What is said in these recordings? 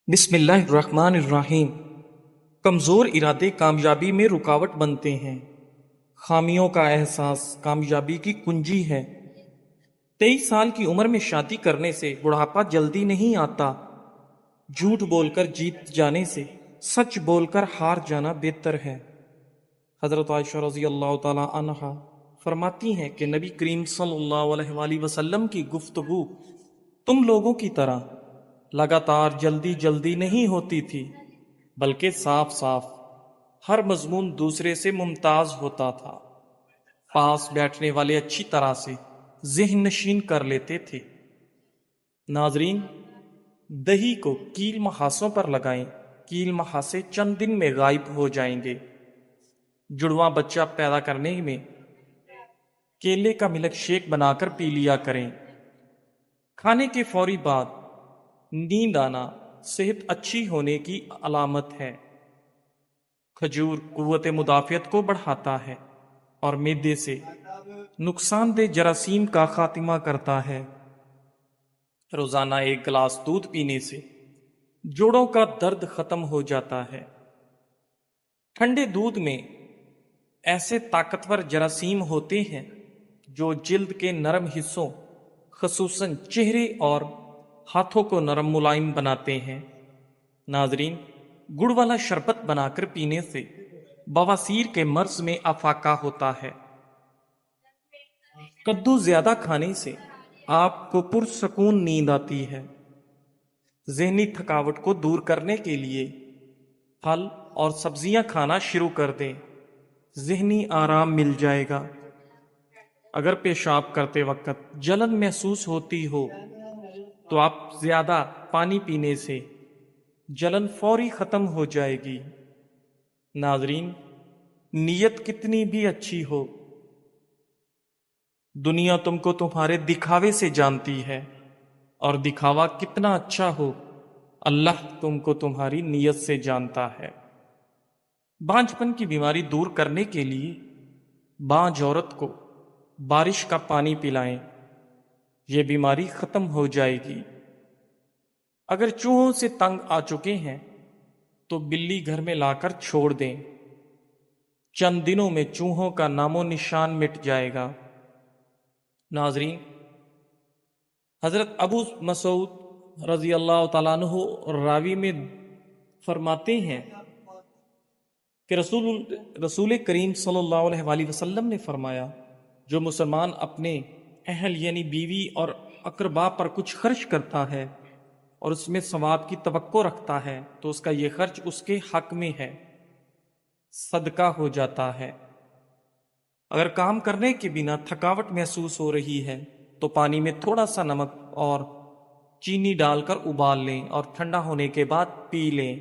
بسم اللہ الرحمن الرحیم۔ کمزور ارادے کامیابی میں رکاوٹ بنتے ہیں۔ خامیوں کا احساس کامیابی کی کنجی ہے۔ 23 سال کی عمر میں شادی کرنے سے بڑھاپا جلدی نہیں آتا۔ جھوٹ بول کر جیت جانے سے سچ بول کر ہار جانا بہتر ہے۔ حضرت عائشہ رضی اللہ تعالی عنہا فرماتی ہیں کہ نبی کریم صلی اللہ علیہ وآلہ وسلم کی گفتگو تم لوگوں کی طرح لگاتار جلدی جلدی نہیں ہوتی تھی، بلکہ صاف صاف ہر مضمون دوسرے سے ممتاز ہوتا تھا۔ پاس بیٹھنے والے اچھی طرح سے ذہن نشین کر لیتے تھے۔ ناظرین، دہی کو کیل محاسوں پر لگائیں، کیل محاسے چند دن میں غائب ہو جائیں گے۔ جڑواں بچہ پیدا کرنے میں کیلے کا ملک شیک بنا کر پی لیا کریں۔ کھانے کے فوری بعد نیند آنا صحت اچھی ہونے کی علامت ہے۔ کھجور قوت مدافعت کو بڑھاتا ہے اور معدے سے نقصان دہ جراثیم کا خاتمہ کرتا ہے۔ روزانہ 1 گلاس دودھ پینے سے جوڑوں کا درد ختم ہو جاتا ہے۔ ٹھنڈے دودھ میں ایسے طاقتور جراثیم ہوتے ہیں جو جلد کے نرم حصوں خصوصاً چہرے اور ہاتھوں کو نرم ملائم بناتے ہیں۔ ناظرین، گڑ والا شربت بنا کر پینے سے بواسیر کے مرض میں افاقہ ہوتا ہے۔ کدو زیادہ کھانے سے آپ کو پرسکون نیند آتی ہے۔ ذہنی تھکاوٹ کو دور کرنے کے لیے پھل اور سبزیاں کھانا شروع کر دیں، ذہنی آرام مل جائے گا۔ اگر پیشاب کرتے وقت جلن محسوس ہوتی ہو تو آپ زیادہ پانی پینے سے جلن فوری ختم ہو جائے گی۔ ناظرین، نیت کتنی بھی اچھی ہو، دنیا تم کو تمہارے دکھاوے سے جانتی ہے، اور دکھاوا کتنا اچھا ہو، اللہ تم کو تمہاری نیت سے جانتا ہے۔ بانجھپن کی بیماری دور کرنے کے لیے بانجھ عورت کو بارش کا پانی پلائیں، یہ بیماری ختم ہو جائے گی۔ اگر چوہوں سے تنگ آ چکے ہیں تو بلی گھر میں لا کر چھوڑ دیں، چند دنوں میں چوہوں کا نام و نشان مٹ جائے گا۔ ناظرین، حضرت ابو مسعود رضی اللہ تعالیٰ عنہ راوی میں فرماتے ہیں کہ رسول کریم صلی اللہ علیہ وآلہ وسلم نے فرمایا، جو مسلمان اپنے اہل یعنی بیوی اور اقربا پر کچھ خرچ کرتا ہے اور اس میں ثواب کی توقع رکھتا ہے تو اس کا یہ خرچ اس کے حق میں ہے، صدقہ ہو جاتا ہے۔ اگر کام کرنے کے بنا تھکاوٹ محسوس ہو رہی ہے تو پانی میں تھوڑا سا نمک اور چینی ڈال کر ابال لیں اور ٹھنڈا ہونے کے بعد پی لیں۔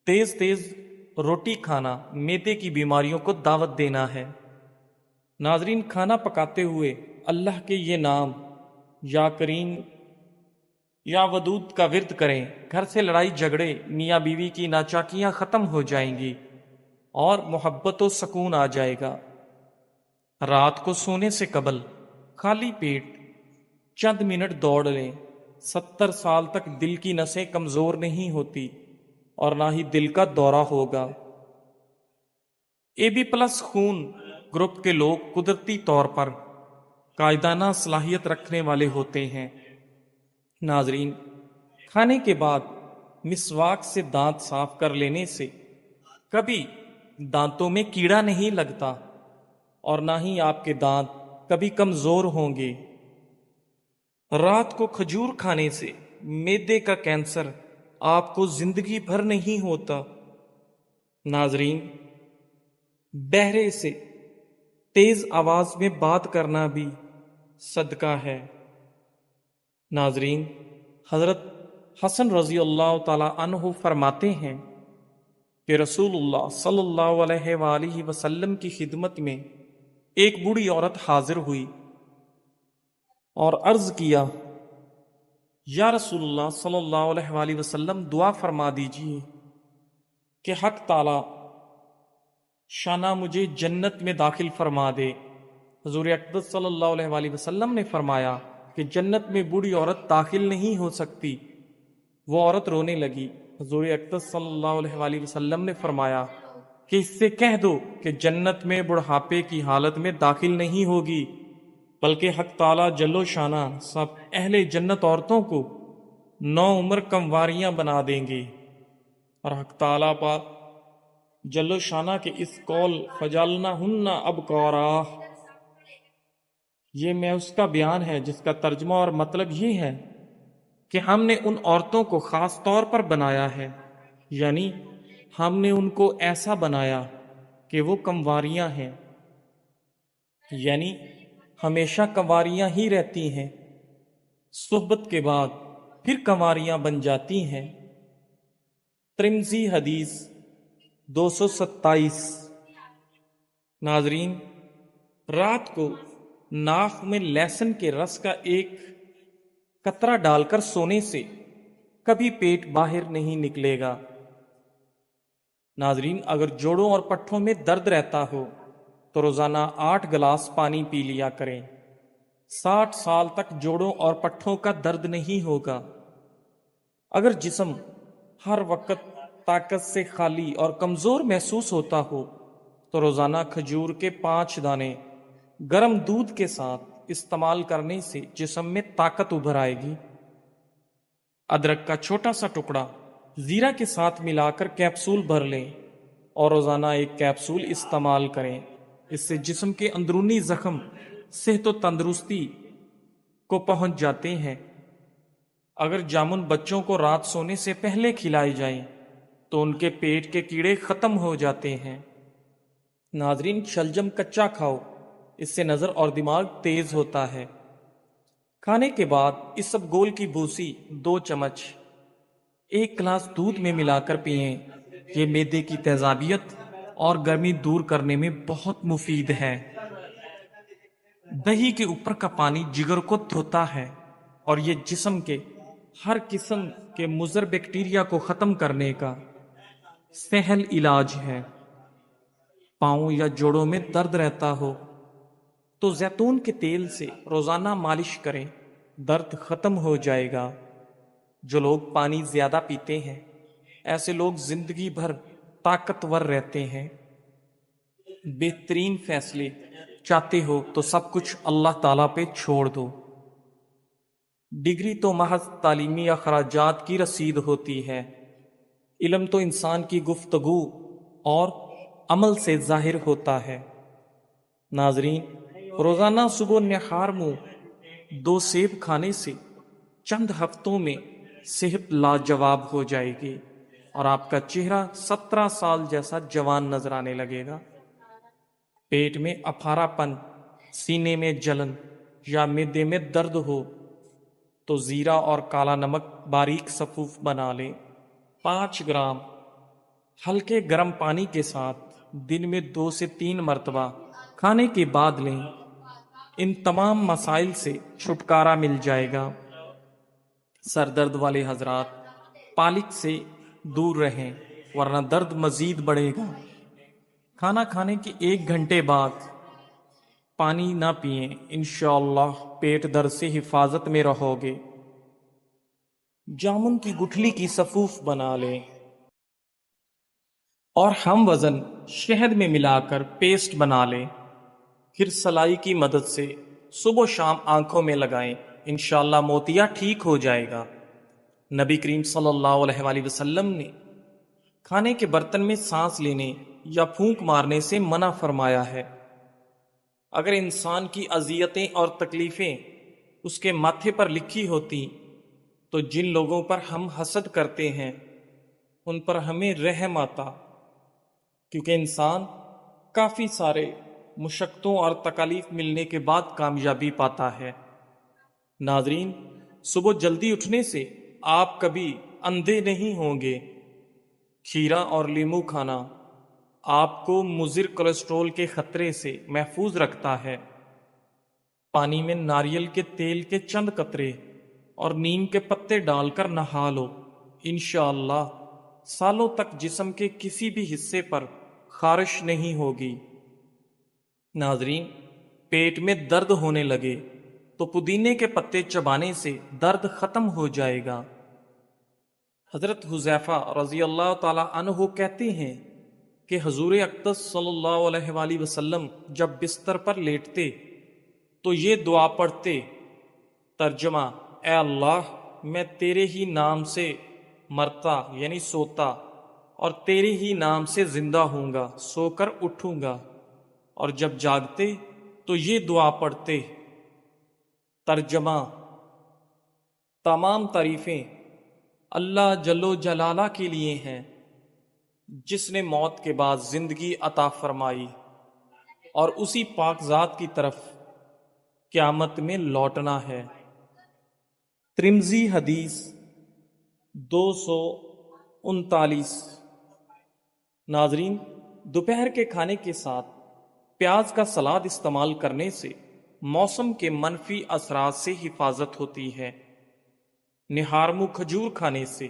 تیز تیز روٹی کھانا معدے کی بیماریوں کو دعوت دینا ہے۔ ناظرین، کھانا پکاتے ہوئے اللہ کے یہ نام یا کریم یا ودود کا ورد کریں، گھر سے لڑائی جھگڑے میاں بیوی کی ناچاکیاں ختم ہو جائیں گی اور محبت و سکون آ جائے گا۔ رات کو سونے سے قبل خالی پیٹ چند منٹ دوڑ لیں۔ 70 سال تک دل کی نسیں کمزور نہیں ہوتی اور نہ ہی دل کا دورہ ہوگا۔ AB+ خون گروپ کے لوگ قدرتی طور پر قائدانہ صلاحیت رکھنے والے ہوتے ہیں۔ ناظرین، کھانے کے بعد مسواک سے دانت صاف کر لینے سے کبھی دانتوں میں کیڑا نہیں لگتا اور نہ ہی آپ کے دانت کبھی کمزور ہوں گے۔ رات کو کھجور کھانے سے معدے کا کینسر آپ کو زندگی بھر نہیں ہوتا۔ ناظرین، بہرے سے تیز آواز میں بات کرنا بھی صدقہ ہے۔ ناظرین، حضرت حسن رضی اللہ تعالی عنہ فرماتے ہیں کہ رسول اللہ صلی اللہ علیہ وآلہ وسلم کی خدمت میں ایک بوڑھی عورت حاضر ہوئی اور عرض کیا، یا رسول اللہ صلی اللہ علیہ وآلہ وسلم، دعا فرما دیجیے کہ حق تعالی شانہ مجھے جنت میں داخل فرما دے۔ حضور اقدس صلی اللہ علیہ وآلہ وسلم نے فرمایا کہ جنت میں بوڑھی عورت داخل نہیں ہو سکتی وہ عورت رونے لگی۔ حضور اقدس صلی اللہ علیہ وآلہ وسلم نے فرمایا کہ اس سے کہہ دو کہ جنت میں بڑھاپے کی حالت میں داخل نہیں ہوگی، بلکہ حق تعالیٰ جل و شانہ سب اہل جنت عورتوں کو 9 عمر کمواریاں بنا دیں گے۔ اور حق تعالیٰ پاک جل و شانہ کے اس قول فجعلناہن ابکارا، یہ میں اس کا بیان ہے جس کا ترجمہ اور مطلب یہ ہے کہ ہم نے ان عورتوں کو خاص طور پر بنایا ہے، یعنی ہم نے ان کو ایسا بنایا کہ وہ کنواریاں ہیں، یعنی ہمیشہ کنواریاں ہی رہتی ہیں، صحبت کے بعد پھر کنواریاں بن جاتی ہیں۔ ترمذی حدیث 227۔ ناظرین، رات کو ناک میں لہسن کے رس کا ایک قطرہ ڈال کر سونے سے کبھی پیٹ باہر نہیں نکلے گا۔ ناظرین، اگر جوڑوں اور پٹھوں میں درد رہتا ہو تو روزانہ 8 گلاس پانی پی لیا کریں۔ 60 سال تک جوڑوں اور پٹھوں کا درد نہیں ہوگا۔ اگر جسم ہر وقت طاقت سے خالی اور کمزور محسوس ہوتا ہو تو روزانہ کھجور کے 5 دانے گرم دودھ کے ساتھ استعمال کرنے سے جسم میں طاقت ابھر آئے گی۔ ادرک کا چھوٹا سا ٹکڑا زیرہ کے ساتھ ملا کر کیپسول بھر لیں اور روزانہ 1 کیپسول استعمال کریں۔ اس سے جسم کے اندرونی زخم صحت و تندرستی کو پہنچ جاتے ہیں۔ اگر جامن بچوں کو رات سونے سے پہلے کھلائے جائیں تو ان کے پیٹ کے کیڑے ختم ہو جاتے ہیں۔ ناظرین، شلجم کچا کھاؤ، اس سے نظر اور دماغ تیز ہوتا ہے۔ کھانے کے بعد اسبگول کی بھوسی 2 چمچ 1 گلاس دودھ میں ملا کر پئیں۔ یہ معدے کی تیزابیت اور گرمی دور کرنے میں بہت مفید ہے۔ دہی کے اوپر کا پانی جگر کو دھوتا ہے اور یہ جسم کے ہر قسم کے مضر بیکٹیریا کو ختم کرنے کا سہل علاج ہے۔ پاؤں یا جوڑوں میں درد رہتا ہو تو زیتون کے تیل سے روزانہ مالش کریں، درد ختم ہو جائے گا۔ جو لوگ پانی زیادہ پیتے ہیں ایسے لوگ زندگی بھر طاقتور رہتے ہیں۔ بہترین فیصلے چاہتے ہو تو سب کچھ اللہ تعالیٰ پہ چھوڑ دو۔ ڈگری تو محض تعلیمی اخراجات کی رسید ہوتی ہے، علم تو انسان کی گفتگو اور عمل سے ظاہر ہوتا ہے۔ ناظرین، روزانہ صبح نہار منہ 2 سیب کھانے سے چند ہفتوں میں صحت لاجواب ہو جائے گی اور آپ کا چہرہ 17 سال جیسا جوان نظر آنے لگے گا۔ پیٹ میں اپھارا پن، سینے میں جلن یا معدے میں درد ہو تو زیرہ اور کالا نمک باریک صفوف بنا لیں۔ 5 گرام ہلکے گرم پانی کے ساتھ دن میں 2 سے 3 مرتبہ کھانے کے بعد لیں۔ ان تمام مسائل سے چھٹکارا مل جائے گا۔ سر درد والے حضرات پالک سے دور رہیں ورنہ درد مزید بڑھے گا۔ کھانا کھانے کے 1 گھنٹے بعد پانی نہ پئیں، انشاءاللہ پیٹ درد سے حفاظت میں رہو گے۔ جامن کی گٹھلی کی صفوف بنا لیں اور ہم وزن شہد میں ملا کر پیسٹ بنا لیں، پھر سلائی کی مدد سے صبح و شام آنکھوں میں لگائیں، انشاءاللہ موتیا ٹھیک ہو جائے گا۔ نبی کریم صلی اللہ علیہ وآلہ وسلم نے کھانے کے برتن میں سانس لینے یا پھونک مارنے سے منع فرمایا ہے۔ اگر انسان کی اذیتیں اور تکلیفیں اس کے ماتھے پر لکھی ہوتی تو جن لوگوں پر ہم حسد کرتے ہیں ان پر ہمیں رحم آتا، کیونکہ انسان کافی سارے مشقتوں اور تکالیف ملنے کے بعد کامیابی پاتا ہے۔ ناظرین، صبح جلدی اٹھنے سے آپ کبھی اندھے نہیں ہوں گے۔ کھیرا اور لیمو کھانا آپ کو مضر کولیسٹرول کے خطرے سے محفوظ رکھتا ہے۔ پانی میں ناریل کے تیل کے چند قطرے اور نیم کے پتے ڈال کر نہا لو، انشاءاللہ سالوں تک جسم کے کسی بھی حصے پر خارش نہیں ہوگی۔ ناظرین، پیٹ میں درد ہونے لگے تو پودینے کے پتے چبانے سے درد ختم ہو جائے گا۔ حضرت حذیفہ رضی اللہ تعالی عنہ کہتے ہیں کہ حضور اقدس صلی اللہ علیہ وآلہ وسلم جب بستر پر لیٹتے تو یہ دعا پڑھتے، ترجمہ: اے اللہ، میں تیرے ہی نام سے مرتا یعنی سوتا اور تیرے ہی نام سے زندہ ہوں گا، سو کر اٹھوں گا، اور جب جاگتے تو یہ دعا پڑھتے، ترجمہ: تمام تعریفیں اللہ جل و جلالہ کے لیے ہیں، جس نے موت کے بعد زندگی عطا فرمائی، اور اسی پاک ذات کی طرف قیامت میں لوٹنا ہے۔ ترمذی حدیث 239۔ ناظرین، دوپہر کے کھانے کے ساتھ پیاز کا سلاد استعمال کرنے سے موسم کے منفی اثرات سے حفاظت ہوتی ہے۔ نہارمو کھجور کھانے سے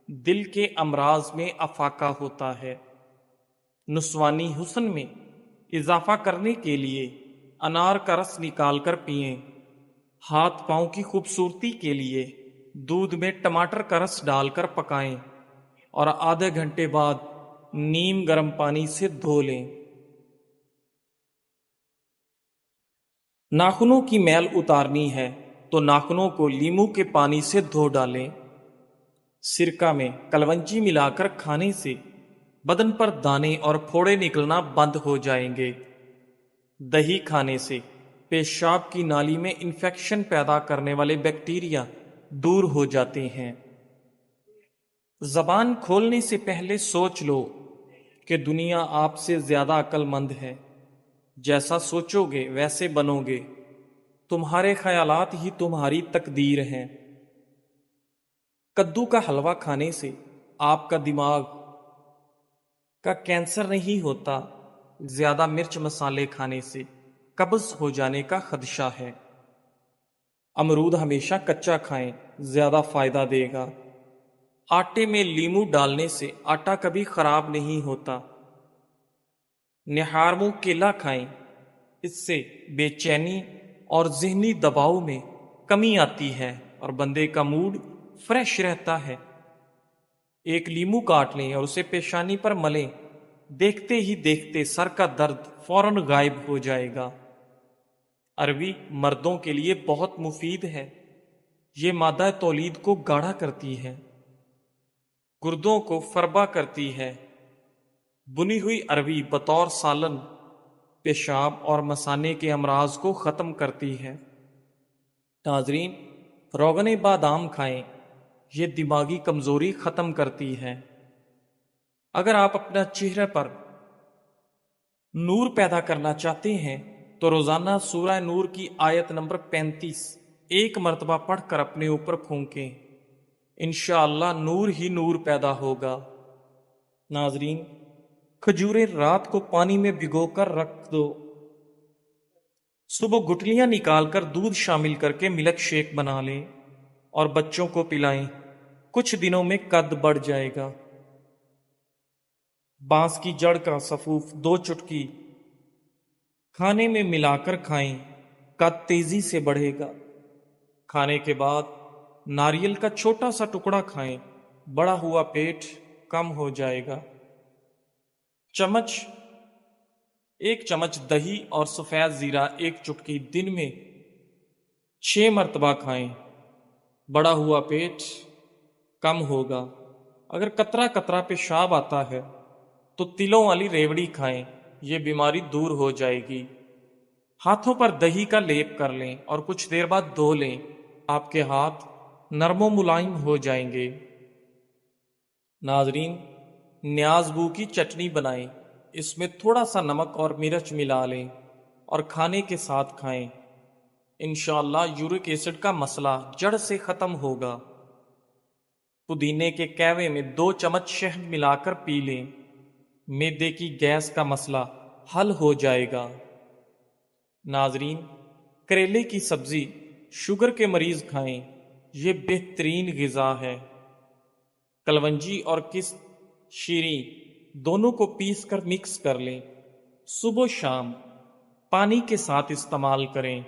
دل کے امراض میں افاقہ ہوتا ہے۔ نسوانی حسن میں اضافہ کرنے کے لیے انار کا رس نکال کر پئیں۔ ہاتھ پاؤں کی خوبصورتی کے لیے دودھ میں ٹماٹر کا رس ڈال کر پکائیں اور آدھے گھنٹے بعد نیم گرم پانی سے دھو لیں۔ ناخنوں کی میل اتارنی ہے تو ناخنوں کو لیموں کے پانی سے دھو ڈالیں۔ سرکہ میں کلونجی ملا کر کھانے سے بدن پر دانے اور پھوڑے نکلنا بند ہو جائیں گے۔ دہی کھانے سے پیشاب کی نالی میں انفیکشن پیدا کرنے والے بیکٹیریا دور ہو جاتے ہیں۔ زبان کھولنے سے پہلے سوچ لو کہ دنیا آپ سے زیادہ عقل مند ہے۔ جیسا سوچو گے ویسے بنو گے۔ تمہارے خیالات ہی تمہاری تقدیر ہیں۔ کدو کا حلوہ کھانے سے آپ کا دماغ کا کینسر نہیں ہوتا۔ زیادہ مرچ مسالے کھانے سے قبض ہو جانے کا خدشہ ہے۔ امرود ہمیشہ کچا کھائیں، زیادہ فائدہ دے گا۔ آٹے میں لیموں ڈالنے سے آٹا کبھی خراب نہیں ہوتا۔ نہارمو کیلا کھائیں، اس سے بے چینی اور ذہنی دباؤ میں کمی آتی ہے اور بندے کا موڈ فریش رہتا ہے۔ ایک لیموں کاٹ لیں اور اسے پیشانی پر ملیں، دیکھتے ہی دیکھتے سر کا درد فوراً غائب ہو جائے گا۔ عربی مردوں کے لیے بہت مفید ہے۔ یہ مادہ تولید کو گاڑھا کرتی ہے، گردوں کو فربا کرتی ہے۔ بنی ہوئی عربی بطور سالن پیشاب اور مثانے کے امراض کو ختم کرتی ہے۔ ناظرین، روغن بادام کھائیں، یہ دماغی کمزوری ختم کرتی ہے۔ اگر آپ اپنا چہرے پر نور پیدا کرنا چاہتے ہیں تو روزانہ سورہ نور کی آیت نمبر 35 ایک مرتبہ پڑھ کر اپنے اوپر پھونکیں، انشاءاللہ نور ہی نور پیدا ہوگا۔ ناظرین، کھجوریں رات کو پانی میں بھگو کر رکھ دو، صبح گٹلیاں نکال کر دودھ شامل کر کے ملک شیک بنا لیں اور بچوں کو پلائیں، کچھ دنوں میں قد بڑھ جائے گا۔ بانس کی جڑ کا سفوف 2 چٹکی کھانے میں ملا کر کھائیں، قد تیزی سے بڑھے گا۔ کھانے کے بعد ناریل کا چھوٹا سا ٹکڑا کھائیں، بڑا ہوا پیٹ کم ہو جائے گا۔ ایک چمچ دہی اور سفید زیرہ 1 چٹکی دن میں 6 مرتبہ کھائیں، بڑا ہوا پیٹ کم ہوگا۔ اگر قطرہ قطرہ پیشاب آتا ہے تو تلوں والی ریوڑی کھائیں، یہ بیماری دور ہو جائے گی۔ ہاتھوں پر دہی کا لیپ کر لیں اور کچھ دیر بعد دھو لیں، آپ کے ہاتھ نرم و ملائم ہو جائیں گے۔ ناظرین، نیاز بو کی چٹنی بنائیں، اس میں تھوڑا سا نمک اور مرچ ملا لیں اور کھانے کے ساتھ کھائیں، انشاءاللہ یورک ایسڈ کا مسئلہ جڑ سے ختم ہوگا۔ پودینے کے کہوے میں 2 چمچ شہد ملا کر پی لیں، معدے کی گیس کا مسئلہ حل ہو جائے گا۔ ناظرین، کریلے کی سبزی شوگر کے مریض کھائیں، یہ بہترین غذا ہے۔ کلونجی اور کس شیریں دونوں کو پیس کر مکس کر لیں، صبح و شام پانی کے ساتھ استعمال کریں۔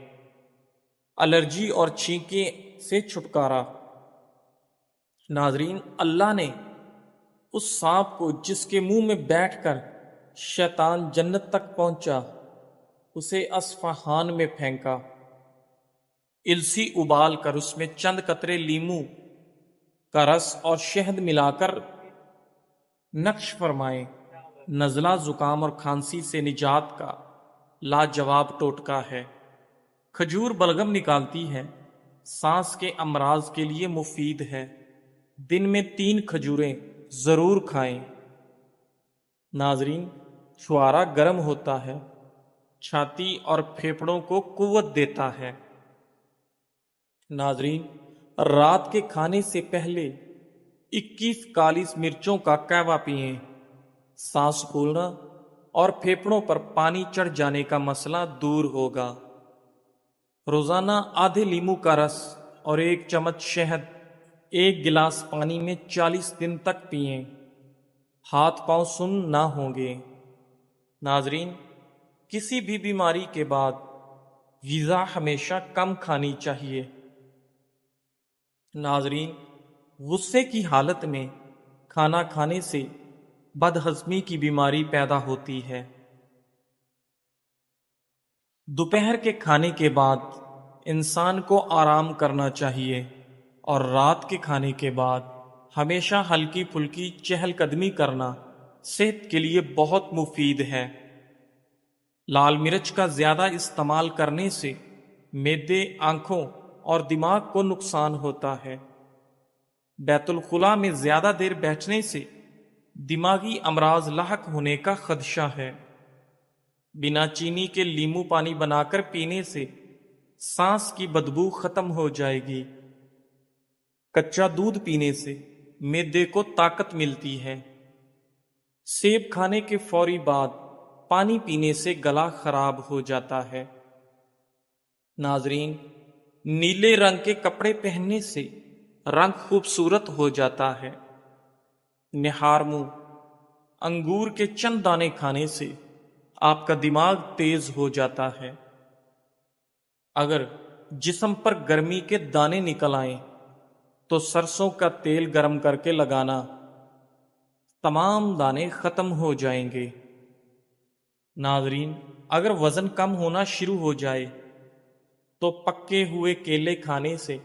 الرجی اور چھینکیں سے چھٹکارا۔ ناظرین، اللہ نے اس سانپ کو جس کے منہ میں بیٹھ کر شیطان جنت تک پہنچا اسے اصفہان میں پھینکا، السی ابال کر اس میں چند قطرے لیمو کا رس اور شہد ملا کر نقش فرمائے، نزلہ، زکام اور کھانسی سے نجات کا لاجواب ٹوٹکا ہے۔ کھجور بلغم نکالتی ہے، سانس کے امراض کے لیے مفید ہے، دن میں 3 کھجوریں ضرور کھائیں۔ ناظرین، چھوارا گرم ہوتا ہے، چھاتی اور پھیپھڑوں کو قوت دیتا ہے۔ ناظرین، رات کے کھانے سے پہلے 21 کالی مرچوں کا قہوہ پئیں، سانس پھولنا اور پھیپھڑوں پر پانی چڑھ جانے کا مسئلہ دور ہوگا۔ روزانہ آدھے لیمو کا رس اور 1 چمچ شہد 1 گلاس پانی میں 40 دن تک پئیں، ہاتھ پاؤں سن نہ ہوں گے۔ ناظرین، کسی بھی بیماری کے بعد غذا ہمیشہ کم کھانی چاہیے۔ ناظرین، غصے کی حالت میں کھانا کھانے سے بد ہضمی کی بیماری پیدا ہوتی ہے۔ دوپہر کے کھانے کے بعد انسان کو آرام کرنا چاہیے اور رات کے کھانے کے بعد ہمیشہ ہلکی پھلکی چہل قدمی کرنا صحت کے لیے بہت مفید ہے۔ لال مرچ کا زیادہ استعمال کرنے سے معدے، آنکھوں اور دماغ کو نقصان ہوتا ہے۔ بیت الخلاء میں زیادہ دیر بیٹھنے سے دماغی امراض لاحق ہونے کا خدشہ ہے۔ بنا چینی کے لیمو پانی بنا کر پینے سے سانس کی بدبو ختم ہو جائے گی۔ کچا دودھ پینے سے معدے کو طاقت ملتی ہے۔ سیب کھانے کے فوری بعد پانی پینے سے گلا خراب ہو جاتا ہے۔ ناظرین، نیلے رنگ کے کپڑے پہننے سے رنگ خوبصورت ہو جاتا ہے۔ نہار منہ انگور کے چند دانے کھانے سے آپ کا دماغ تیز ہو جاتا ہے۔ اگر جسم پر گرمی کے دانے نکل آئیں تو سرسوں کا تیل گرم کر کے لگانا، تمام دانے ختم ہو جائیں گے۔ ناظرین، اگر وزن کم ہونا شروع ہو جائے تو پکے ہوئے کیلے کھانے سے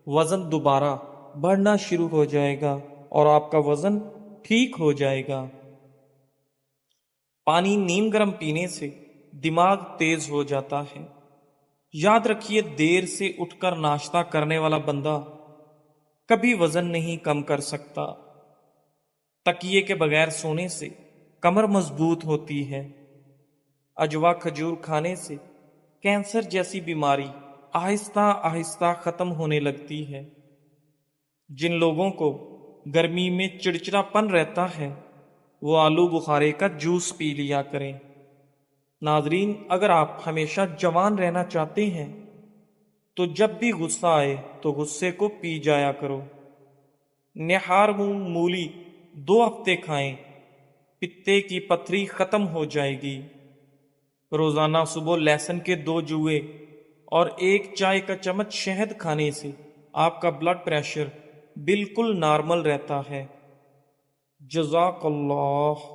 وزن دوبارہ بڑھنا شروع ہو جائے گا اور آپ کا وزن ٹھیک ہو جائے گا۔ پانی نیم گرم پینے سے دماغ تیز ہو جاتا ہے۔ یاد رکھیے، دیر سے اٹھ کر ناشتہ کرنے والا بندہ کبھی وزن نہیں کم کر سکتا۔ تکیے کے بغیر سونے سے کمر مضبوط ہوتی ہے۔ اجوا کھجور کھانے سے کینسر جیسی بیماری آہستہ آہستہ ختم ہونے لگتی ہے۔ جن لوگوں کو گرمی میں چڑچڑا پن رہتا ہے وہ آلو بخارے کا جوس پی لیا کریں۔ ناظرین، اگر آپ ہمیشہ جوان رہنا چاہتے ہیں تو جب بھی غصہ آئے تو غصے کو پی جایا کرو۔ نہار منہ مولی 2 ہفتے کھائیں، پتے کی پتھری ختم ہو جائے گی۔ روزانہ صبح لہسن کے 2 جوئے اور 1 چائے کا چمچ شہد کھانے سے آپ کا بلڈ پریشر بالکل نارمل رہتا ہے۔ جزاک اللہ۔